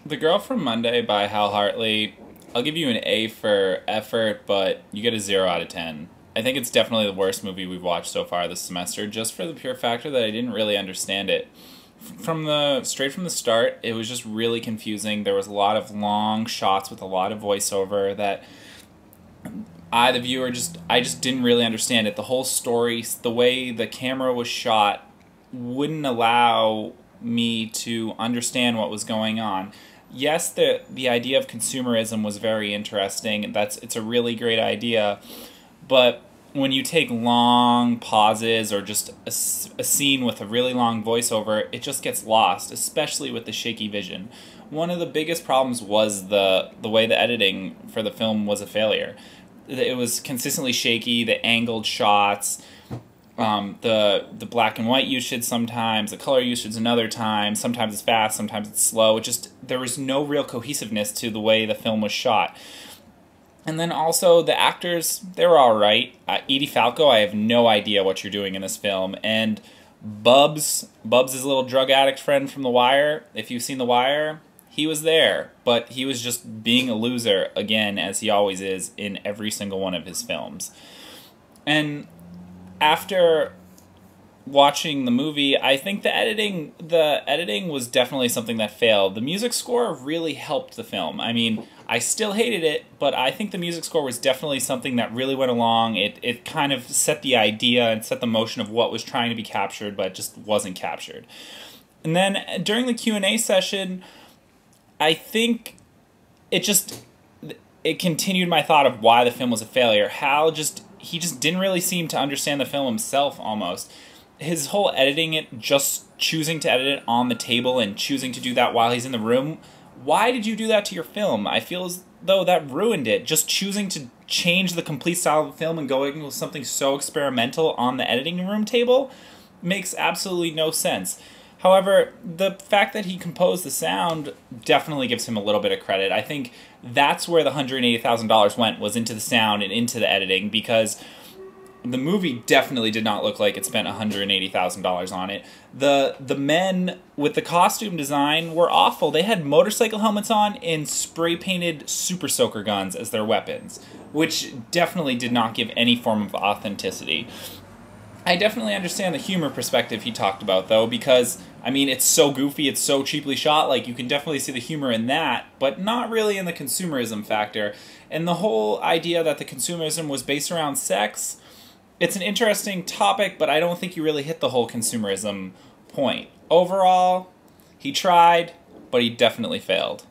The Girl from Monday by Hal Hartley, I'll give you an A for effort, but you get a 0 out of 10. I think it's definitely the worst movie we've watched so far this semester, just for the pure factor that I didn't really understand it. Straight from the start, it was just really confusing. There was a lot of long shots with a lot of voiceover that the viewer, I just didn't really understand it. The whole story, the way the camera was shot, wouldn't allow me to understand what was going on. Yes, the idea of consumerism was very interesting. It's a really great idea, but when you take long pauses or just a scene with a really long voiceover, it just gets lost, especially with the shaky vision. One of the biggest problems was the way the editing for the film was a failure. It was consistently shaky, the angled shots, the black and white usage sometimes, the color usage another time, sometimes it's fast, sometimes it's slow. There was no real cohesiveness to the way the film was shot. And then also the actors, they were alright. Edie Falco, I have no idea what you're doing in this film. And Bubs' little drug addict friend from The Wire, if you've seen The Wire, he was there, but he was just being a loser, again, as he always is in every single one of his films. And after watching the movie, I think the editing was definitely something that failed. The music score really helped the film. I mean, I still hated it, but I think the music score was definitely something that really went along. It kind of set the idea and set the motion of what was trying to be captured, but just wasn't captured. And then during the Q&A session, I think it continued my thought of why the film was a failure. He just didn't really seem to understand the film himself, almost. His whole editing it, just choosing to edit it on the table and choosing to do that while he's in the room. Why did you do that to your film? I feel as though that ruined it. Just choosing to change the complete style of the film and going with something so experimental on the editing room table makes absolutely no sense. However, the fact that he composed the sound definitely gives him a little bit of credit. I think that's where the $180,000 went, was into the sound and into the editing, because the movie definitely did not look like it spent $180,000 on it. The men with the costume design were awful. They had motorcycle helmets on and spray-painted Super Soaker guns as their weapons, which definitely did not give any form of authenticity. I definitely understand the humor perspective he talked about, though, because, I mean, it's so goofy, it's so cheaply shot, like, you can definitely see the humor in that, but not really in the consumerism factor. And the whole idea that the consumerism was based around sex, it's an interesting topic, but I don't think you really hit the whole consumerism point. Overall, he tried, but he definitely failed.